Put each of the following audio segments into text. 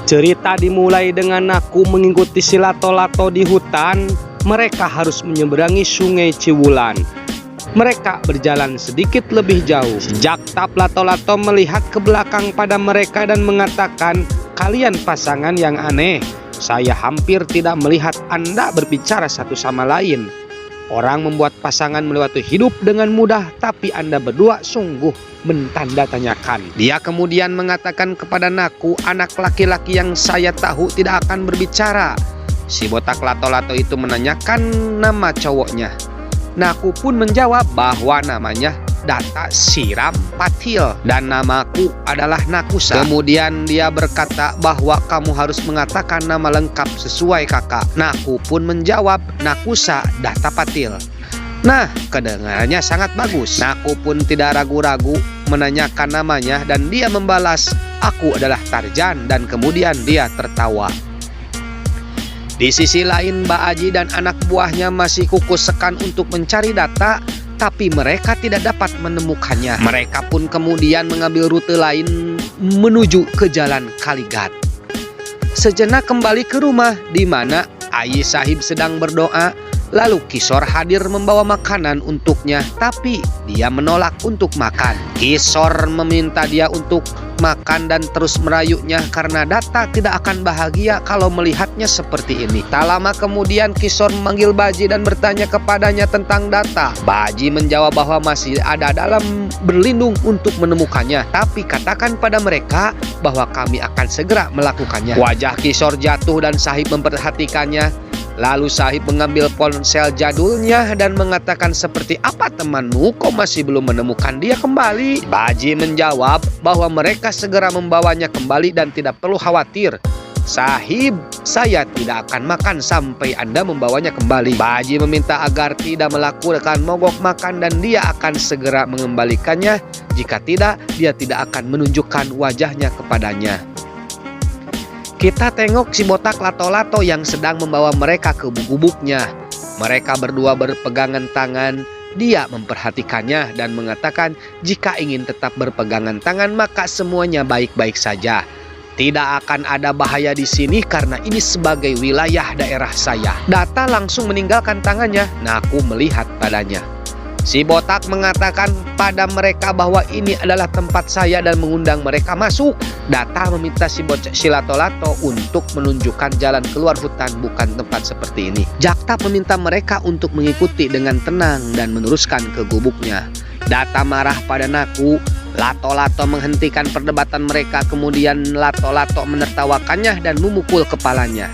Cerita dimulai dengan Naku mengikuti si Lato-Lato di hutan. Mereka harus menyeberangi sungai Ciwulan. Mereka berjalan sedikit lebih jauh. Jaktap Lato-Lato melihat ke belakang pada mereka dan mengatakan, "Kalian pasangan yang aneh. Saya hampir tidak melihat Anda berbicara satu sama lain. Orang membuat pasangan melewati hidup dengan mudah, tapi Anda berdua sungguh mentanda tanyakan." Dia kemudian mengatakan kepada Naku, "Anak laki-laki yang saya tahu tidak akan berbicara." Si botak Lato-Lato itu menanyakan nama cowoknya. Naku pun menjawab bahwa namanya Data Siram Patil dan namaku adalah Nakusa. Kemudian dia berkata bahwa kamu harus mengatakan nama lengkap sesuai kakak. Naku pun menjawab Nakusa Data Patil. Nah, kedengarannya sangat bagus. Naku pun tidak ragu-ragu menanyakan namanya dan dia membalas, "Aku adalah Tarjan," dan kemudian dia tertawa. Di sisi lain, Mbak Aji dan anak buahnya masih kukus sekan untuk mencari Data, tapi mereka tidak dapat menemukannya. Mereka pun kemudian mengambil rute lain menuju ke jalan Kaligat. Sejenak kembali ke rumah di mana Ayi Sahib sedang berdoa. Lalu Kisor hadir membawa makanan untuknya, tapi dia menolak untuk makan. Kisor meminta dia untuk makan dan terus merayunya karena Data tidak akan bahagia kalau melihatnya seperti ini. Tak lama kemudian Kisor memanggil Baji dan bertanya kepadanya tentang Data. Baji menjawab bahwa masih ada dalam berlindung untuk menemukannya, tapi katakan pada mereka bahwa kami akan segera melakukannya. Wajah Kisor jatuh dan Sahib memperhatikannya. Lalu Sahib mengambil ponsel jadulnya dan mengatakan, "Seperti apa temanmu, kau masih belum menemukan dia kembali?" Baji menjawab bahwa mereka segera membawanya kembali dan tidak perlu khawatir. "Sahib, saya tidak akan makan sampai Anda membawanya kembali." Baji meminta agar tidak melakukan mogok makan dan dia akan segera mengembalikannya. Jika tidak, dia tidak akan menunjukkan wajahnya kepadanya. Kita tengok si botak Lato-Lato yang sedang membawa mereka ke gubuknya. Mereka berdua berpegangan tangan. Dia memperhatikannya dan mengatakan, "Jika ingin tetap berpegangan tangan, maka semuanya baik-baik saja. Tidak akan ada bahaya di sini karena ini sebagai wilayah daerah saya." Data langsung meninggalkan tangannya. Naku melihat padanya. Si botak mengatakan pada mereka bahwa ini adalah tempat saya dan mengundang mereka masuk. Data meminta si Lato-Lato untuk menunjukkan jalan keluar hutan, bukan tempat seperti ini. Jaktap meminta mereka untuk mengikuti dengan tenang dan meneruskan ke gubuknya. Data marah pada Naku. Lato-Lato menghentikan perdebatan mereka, kemudian Lato-Lato menertawakannya dan memukul kepalanya.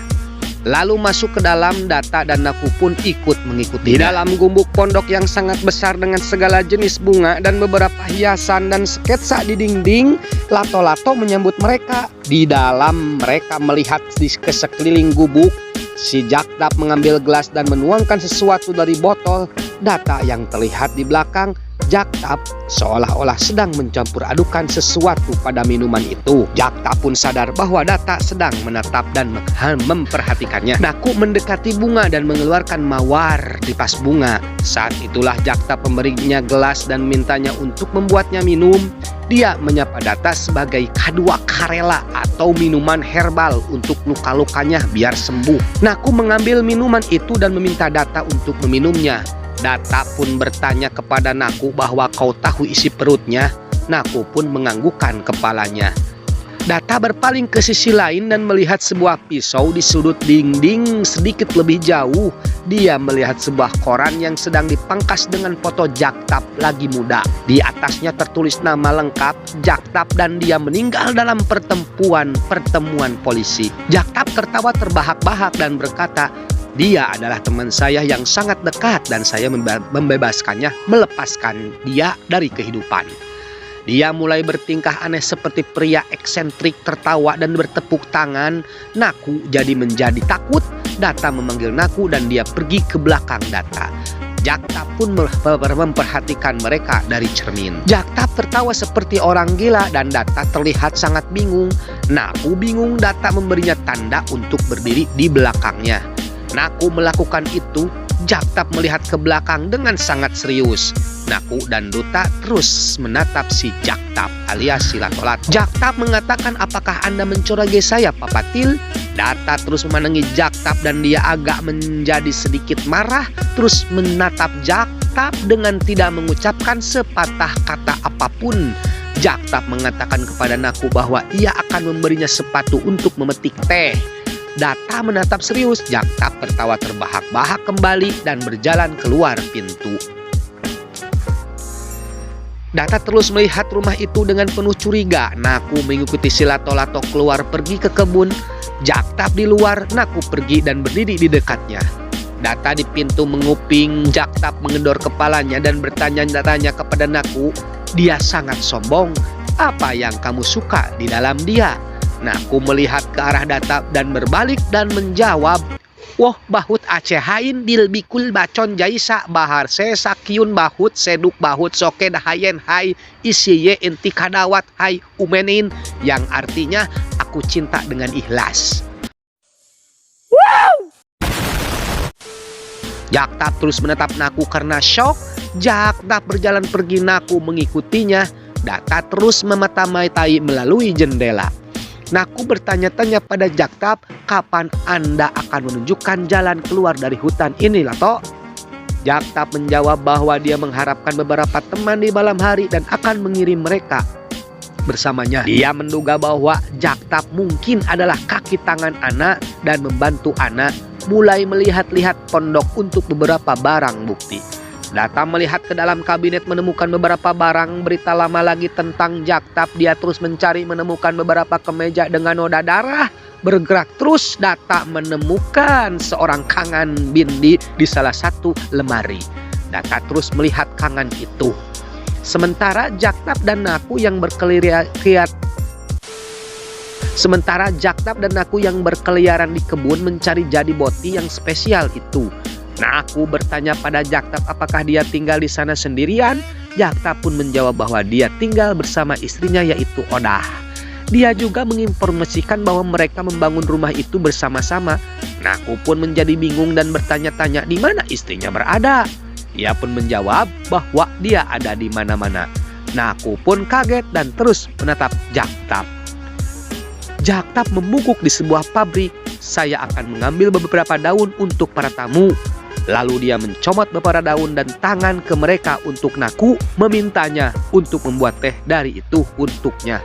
Lalu masuk ke dalam. Data dan Naku pun ikut mengikuti. Di dalam gubuk pondok yang sangat besar dengan segala jenis bunga dan beberapa hiasan dan sketsa di dinding, Lato-Lato menyambut mereka. Di dalam mereka melihat di sekeliling gubuk. Si Jaktap mengambil gelas dan menuangkan sesuatu dari botol. Data yang terlihat di belakang Jaktap seolah-olah sedang mencampur adukan sesuatu pada minuman itu. Jaktap pun sadar bahwa Data sedang menatap dan memperhatikannya. Naku mendekati bunga dan mengeluarkan mawar di pas bunga. Saat itulah Jaktap memberinya gelas dan mintanya untuk membuatnya minum. Dia menyapa Data sebagai kadua karela atau minuman herbal untuk luka-lukanya biar sembuh. Naku mengambil minuman itu dan meminta Data untuk meminumnya. Data pun bertanya kepada Naku bahwa kau tahu isi perutnya. Naku pun menganggukkan kepalanya. Data berpaling ke sisi lain dan melihat sebuah pisau di sudut dinding sedikit lebih jauh. Dia melihat sebuah koran yang sedang dipangkas dengan foto Jaktap lagi muda. Di atasnya tertulis nama lengkap Jaktap dan dia meninggal dalam pertemuan polisi. Jaktap tertawa terbahak-bahak dan berkata, "Dia adalah teman saya yang sangat dekat dan saya membebaskannya, melepaskan dia dari kehidupan." Dia mulai bertingkah aneh seperti pria eksentrik, tertawa dan bertepuk tangan. Naku menjadi takut. Data memanggil Naku dan dia pergi ke belakang Data. Jaktap pun memperhatikan mereka dari cermin. Jaktap tertawa seperti orang gila dan Data terlihat sangat bingung. Naku bingung. Data memberinya tanda untuk berdiri di belakangnya. Naku melakukan itu, Jaktap melihat ke belakang dengan sangat serius. Naku dan Duta terus menatap si Jaktap alias si Lato-Lato. Jaktap mengatakan, apakah Anda mencurigai saya, Papatil? Data terus memandangi Jaktap dan dia agak menjadi sedikit marah, terus menatap Jaktap dengan tidak mengucapkan sepatah kata apapun. Jaktap mengatakan kepada Naku bahwa ia akan memberinya sepatu untuk memetik teh. Data menatap serius, Jaktap tertawa terbahak-bahak kembali dan berjalan keluar pintu. Data terus melihat rumah itu dengan penuh curiga. Naku mengikuti si Lato-Lato keluar pergi ke kebun. Jaktap di luar, Naku pergi dan berdiri di dekatnya. Data di pintu menguping, Jaktap mengendor kepalanya dan bertanya-tanya kepada Naku. Dia sangat sombong. Apa yang kamu suka di dalam dia? Naku melihat ke arah Data dan berbalik dan menjawab, "Woh, bahut acehain dil bikul bacon jaisa bahar se sakyun bahut seduk bahut soke dahayen hai isiye inti kadawat hai umenin," yang artinya aku cinta dengan ikhlas. Wow! Jaktap terus menatap Naku karena syok. Jaktap berjalan pergi, Naku mengikutinya. Data terus memata-matai melalui jendela. Naku bertanya-tanya pada Jaktap, kapan Anda akan menunjukkan jalan keluar dari hutan ini, Lato? Jaktap menjawab bahwa dia mengharapkan beberapa teman di malam hari dan akan mengirim mereka bersamanya. Dia menduga bahwa Jaktap mungkin adalah kaki tangan anak dan membantu anak mulai melihat-lihat pondok untuk beberapa barang bukti. Data melihat ke dalam kabinet menemukan beberapa barang berita lama lagi tentang Jaktap. Dia terus mencari menemukan beberapa kemeja dengan noda darah. Bergerak terus, Data menemukan seorang kangan bindi di salah satu lemari. Data terus melihat kangan itu. Sementara Jaktap dan Naku yang berkeliaran di kebun mencari jadi boti yang spesial itu. Naku bertanya pada Jaktap apakah dia tinggal di sana sendirian. Jaktap pun menjawab bahwa dia tinggal bersama istrinya yaitu Odah. Dia juga menginformasikan bahwa mereka membangun rumah itu bersama-sama. Naku pun menjadi bingung dan bertanya-tanya di mana istrinya berada. Ia pun menjawab bahwa dia ada di mana-mana. Naku pun kaget dan terus menatap Jaktap. Jaktap membungkuk di sebuah pabrik. "Saya akan mengambil beberapa daun untuk para tamu." Lalu dia mencomot beberapa daun dan tangan ke mereka untuk Naku memintanya untuk membuat teh dari itu untuknya.